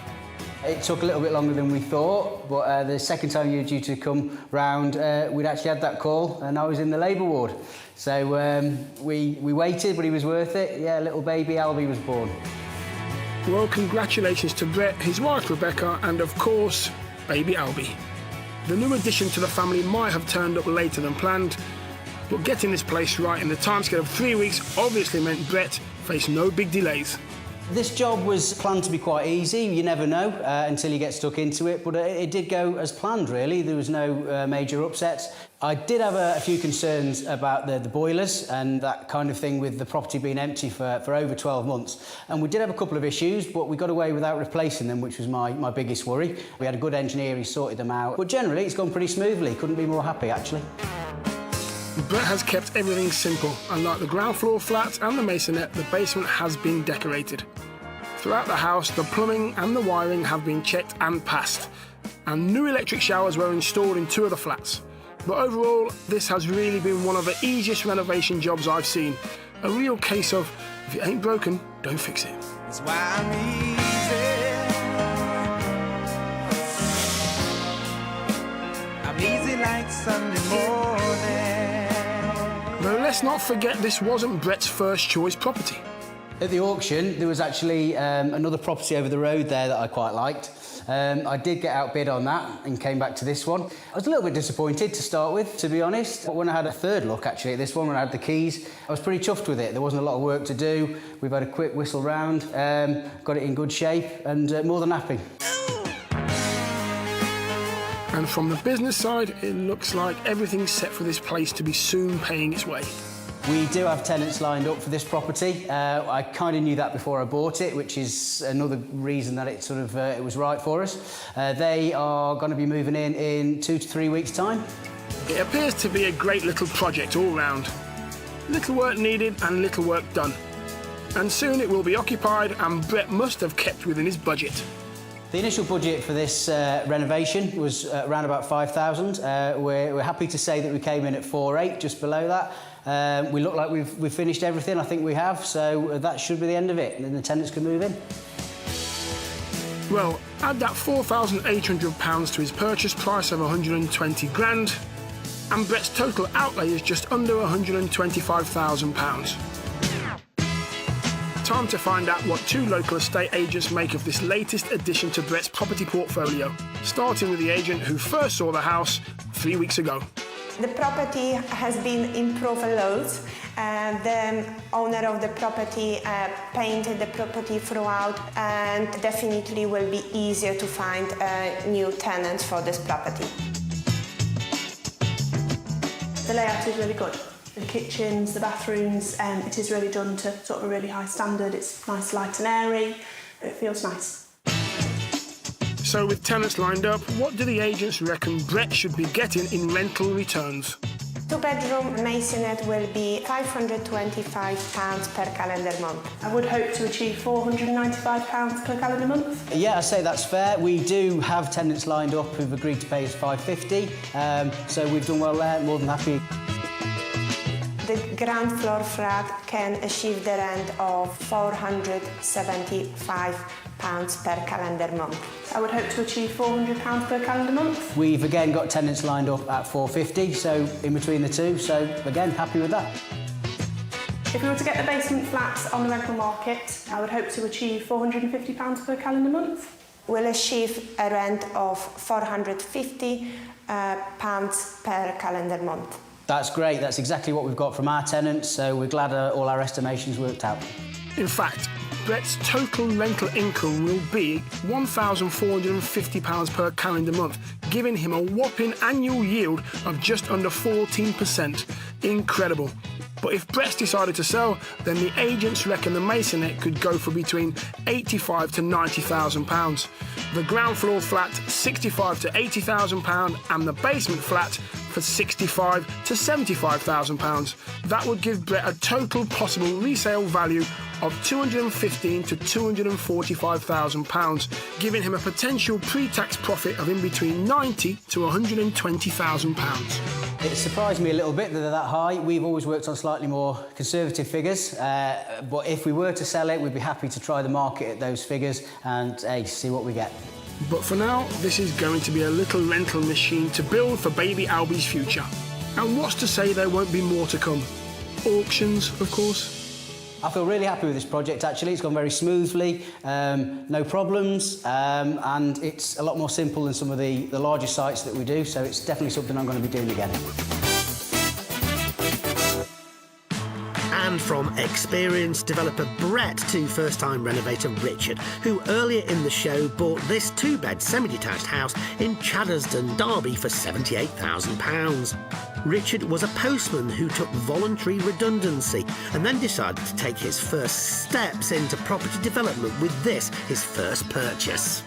It took a little bit longer than we thought, but the second time you were due to come round, we'd actually had that call and I was in the labour ward. So we waited, but he was worth it. Yeah, little baby Albie was born. Well, congratulations to Brett, his wife Rebecca, and of course, baby Albie. The new addition to the family might have turned up later than planned, but getting this place right in the timescale of 3 weeks obviously meant Brett faced no big delays. This job was planned to be quite easy. You never know until you get stuck into it, but it did go as planned, really. There was no major upsets. I did have a few concerns about the boilers and that kind of thing with the property being empty for over 12 months. And we did have a couple of issues, but we got away without replacing them, which was my biggest worry. We had a good engineer, he sorted them out. But generally, it's gone pretty smoothly. Couldn't be more happy, actually. Brett has kept everything simple, and like the ground floor flat and the masonette, the basement has been decorated. Throughout the house, the plumbing and the wiring have been checked and passed, and new electric showers were installed in 2 of the flats. But overall, this has really been one of the easiest renovation jobs I've seen. A real case of, if it ain't broken, don't fix it. That's why I'm easy. I'm easy like Sunday morning. But let's not forget this wasn't Brett's first choice property. At the auction, there was actually another property over the road there that I quite liked. I did get outbid on that and came back to this one. I was a little bit disappointed to start with, to be honest. But when I had a third look, actually, at this one, when I had the keys, I was pretty chuffed with it. There wasn't a lot of work to do. We've had a quick whistle round, got it in good shape, and more than happy. And from the business side, it looks like everything's set for this place to be soon paying its way. We do have tenants lined up for this property. I kind of knew that before I bought it, which is another reason that it sort of it was right for us. They are going to be moving in 2 to 3 weeks' time. It appears to be a great little project all round. Little work needed and little work done. And soon it will be occupied, and Brett must have kept within his budget. The initial budget for this renovation was around about 5,000. We're happy to say that we came in at 4,800, just below that. We look like we've finished everything. I think we have, so that should be the end of it, and then the tenants can move in. Well, add that £4,800 to his purchase price of 120 grand, and Brett's total outlay is just under £125,000. Time to find out what 2 local estate agents make of this latest addition to Brett's property portfolio, starting with the agent who first saw the house 3 weeks ago. The property has been improved a lot. The owner of the property painted the property throughout, and definitely will be easier to find new tenants for this property. The layout is really good. The kitchens, the bathrooms, it is really done to sort of a really high standard. It's nice, light and airy. It feels nice. So with tenants lined up, what do the agents reckon Brett should be getting in rental returns? 2-bedroom masonette will be £525 per calendar month. I would hope to achieve £495 per calendar month. Yeah, I'd say that's fair. We do have tenants lined up who've agreed to pay us £550, so we've done well there, more than happy. The ground floor flat can achieve the rent of £475 per calendar month. I would hope to achieve £400 per calendar month. We've again got tenants lined up at £450, so in between the two, so again, happy with that. If we were to get the basement flats on the rental market, I would hope to achieve £450 per calendar month. We'll achieve a rent of £450 per calendar month. That's great, that's exactly what we've got from our tenants, so we're glad all our estimations worked out. In fact, Brett's total rental income will be £1,450 per calendar month, giving him a whopping annual yield of just under 14%. Incredible. But if Brett's decided to sell, then the agents reckon the masonette could go for between £85,000 to £90,000. The ground floor flat, £65,000 to £80,000, and the basement flat for £65,000 to £75,000. That would give Brett a total possible resale value of £215,000 to £245,000, giving him a potential pre-tax profit of in between £90,000 to £120,000. It surprised me a little bit that they're that high. We've always worked on slightly more conservative figures, but if we were to sell it, we'd be happy to try the market at those figures and see what we get. But for now, this is going to be a little rental machine to build for baby Albie's future. And what's to say there won't be more to come? Auctions, of course. I feel really happy with this project, actually. It's gone very smoothly, no problems, and it's a lot more simple than some of the larger sites that we do, so it's definitely something I'm going to be doing again. And from experienced developer Brett to first-time renovator Richard, who earlier in the show bought this two-bed semi-detached house in Chaddersden, Derby for £78,000. Richard was a postman who took voluntary redundancy and then decided to take his first steps into property development with this, his first purchase.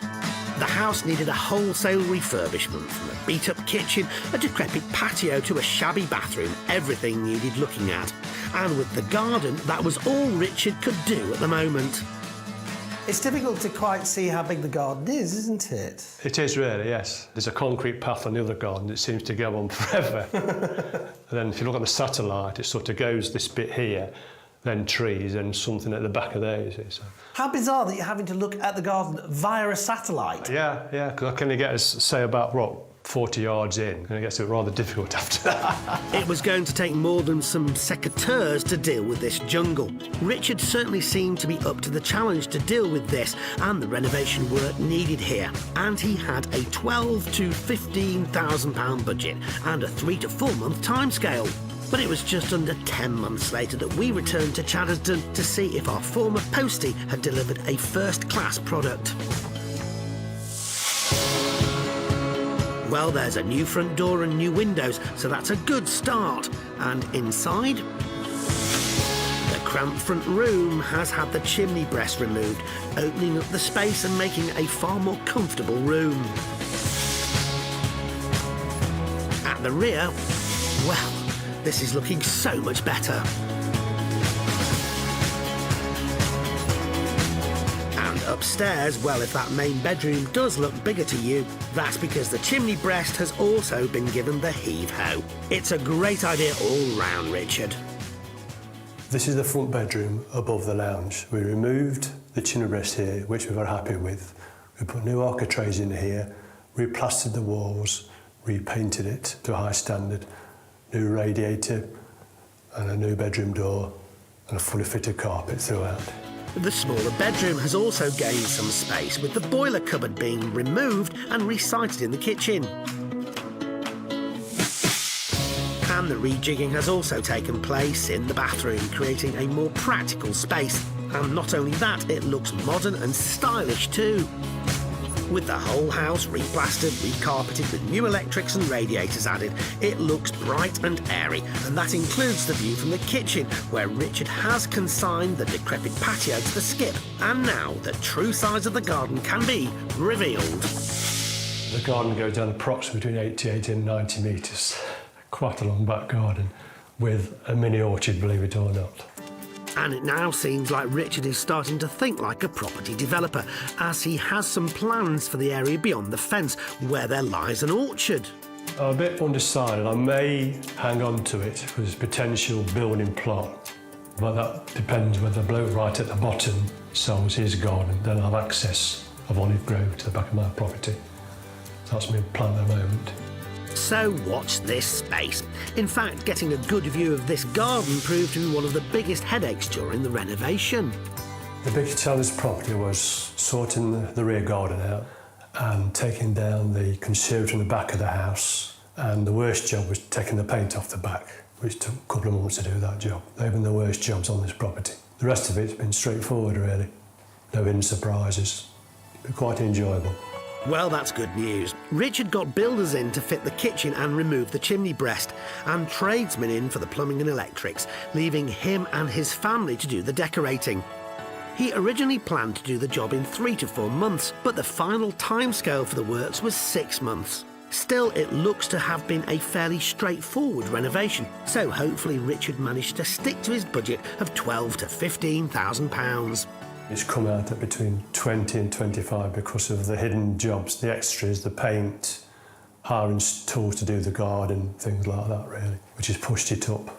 The house needed a wholesale refurbishment, from a beat-up kitchen, a decrepit patio to a shabby bathroom. Everything needed looking at. And with the garden, that was all Richard could do at the moment. It's difficult to quite see how big the garden is, isn't it? It is really, yes. There's a concrete path on the other garden that seems to go on forever. And then if you look at the satellite, it sort of goes this bit here, then trees, and something at the back of there, you see. So. How bizarre that you're having to look at the garden via a satellite. Yeah, because I can only get us, say, about, 40 yards in, and it gets rather difficult after that. It was going to take more than some secateurs to deal with this jungle. Richard certainly seemed to be up to the challenge to deal with this and the renovation work needed here. And he had a £12,000 to £15,000 budget and a 3 to 4 month timescale. But it was just under 10 months later that we returned to Chaddersden to see if our former postie had delivered a first-class product. Well, there's a new front door and new windows, so that's a good start. And inside, the cramped front room has had the chimney breast removed, opening up the space and making a far more comfortable room. At the rear, well, this is looking so much better. Upstairs, well, if that main bedroom does look bigger to you, that's because the chimney breast has also been given the heave-ho. It's a great idea all round, Richard. This is the front bedroom above the lounge. We removed the chimney breast here, which we're very happy with. We put new architraves in here, replastered the walls, repainted it to a high standard, new radiator and a new bedroom door and a fully fitted carpet throughout. The smaller bedroom has also gained some space, with the boiler cupboard being removed and resited in the kitchen. And the rejigging has also taken place in the bathroom, creating a more practical space. And not only that, it looks modern and stylish too. With the whole house replastered, recarpeted with new electrics and radiators added, it looks bright and airy, and that includes the view from the kitchen, where Richard has consigned the decrepit patio to the skip. And now the true size of the garden can be revealed. The garden goes down approximately between 88 and 90 metres. Quite a long back garden, with a mini orchard, believe it or not. And it now seems like Richard is starting to think like a property developer, as he has some plans for the area beyond the fence, where there lies an orchard. I'm a bit undecided. I may hang on to it for its potential building plot, but that depends whether the bloke right at the bottom sells his garden, then I'll have access of olive grove to the back of my property. So that's my plan at the moment. So watch this space. In fact, getting a good view of this garden proved to be one of the biggest headaches during the renovation. The biggest challenge of this property was sorting the rear garden out and taking down the conservatory in the back of the house. And the worst job was taking the paint off the back, which took a couple of months to do that job. They've been the worst jobs on this property. The rest of it's been straightforward, really. No hidden surprises. Been quite enjoyable. Well, that's good news. Richard got builders in to fit the kitchen and remove the chimney breast, and tradesmen in for the plumbing and electrics, leaving him and his family to do the decorating. He originally planned to do the job in 3 to 4 months, but the final timescale for the works was 6 months. Still, it looks to have been a fairly straightforward renovation, so hopefully Richard managed to stick to his budget of £12,000 to £15,000. It's come out at between 20 and 25 because of the hidden jobs, the extras, the paint, hiring tools to do the garden, things like that really, which has pushed it up.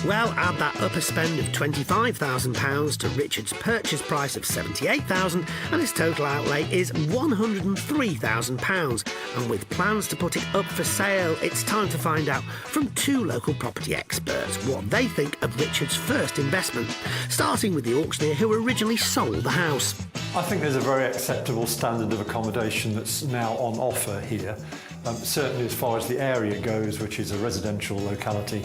Well, add that upper spend of £25,000 to Richard's purchase price of £78,000 and his total outlay is £103,000. And with plans to put it up for sale, it's time to find out from two local property experts what they think of Richard's first investment, starting with the auctioneer who originally sold the house. I think there's a very acceptable standard of accommodation that's now on offer here. Certainly as far as the area goes, which is a residential locality,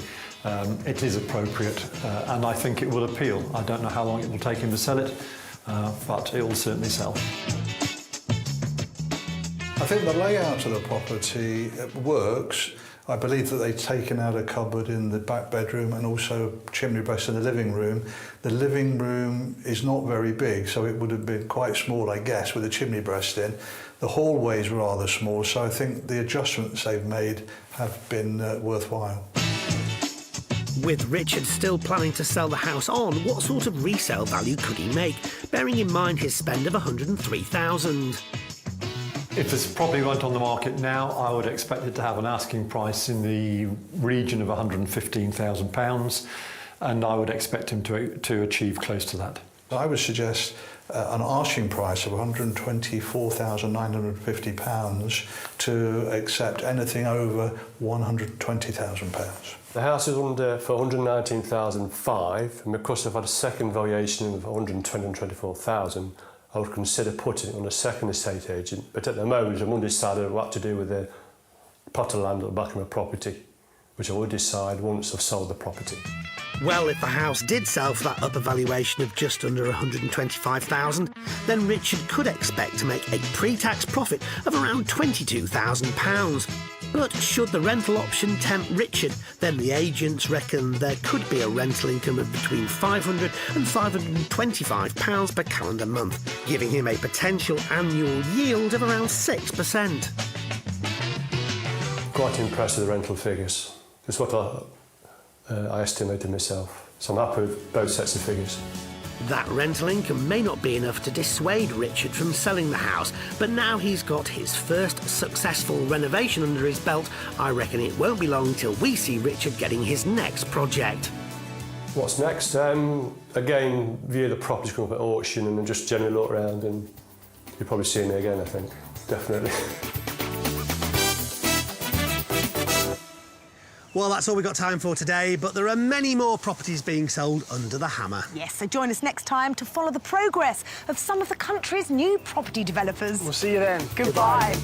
it is appropriate and I think it will appeal. I don't know how long it will take him to sell it, but it will certainly sell. I think the layout of the property works. I believe that they've taken out a cupboard in the back bedroom and also chimney breast in the living room. The living room is not very big, so it would have been quite small, I guess, with a chimney breast in. The hallway is rather small, so I think the adjustments they've made have been worthwhile. With Richard still planning to sell the house on, what sort of resale value could he make, bearing in mind his spend of £103,000? If this property went on the market now, I would expect it to have an asking price in the region of £115,000, and I would expect him to achieve close to that. I would suggest an asking price of £124,950 to accept anything over £120,000. The house is under for £119,500, and because I've had a second valuation of £124,000, I would consider putting it on a second estate agent. But at the moment, I'm undecided what to do with the plot of land at the back of my property, which I will decide once I've sold the property. Well, if the house did sell for that upper valuation of just under £125,000, then Richard could expect to make a pre-tax profit of around £22,000. But should the rental option tempt Richard, then the agents reckon there could be a rental income of between £500 and £525 per calendar month, giving him a potential annual yield of around 6%. Quite impressed with the rental figures. It's what I estimated myself, so I'm happy with both sets of figures. That rental income may not be enough to dissuade Richard from selling the house, but now he's got his first successful renovation under his belt, I reckon it won't be long till we see Richard getting his next project. What's next? Again, view the properties come up at auction and then just generally look around, and you'll probably see me again, I think. Definitely. Well, that's all we've got time for today, but there are many more properties being sold under the hammer. Yes, so join us next time to follow the progress of some of the country's new property developers. We'll see you then. Goodbye.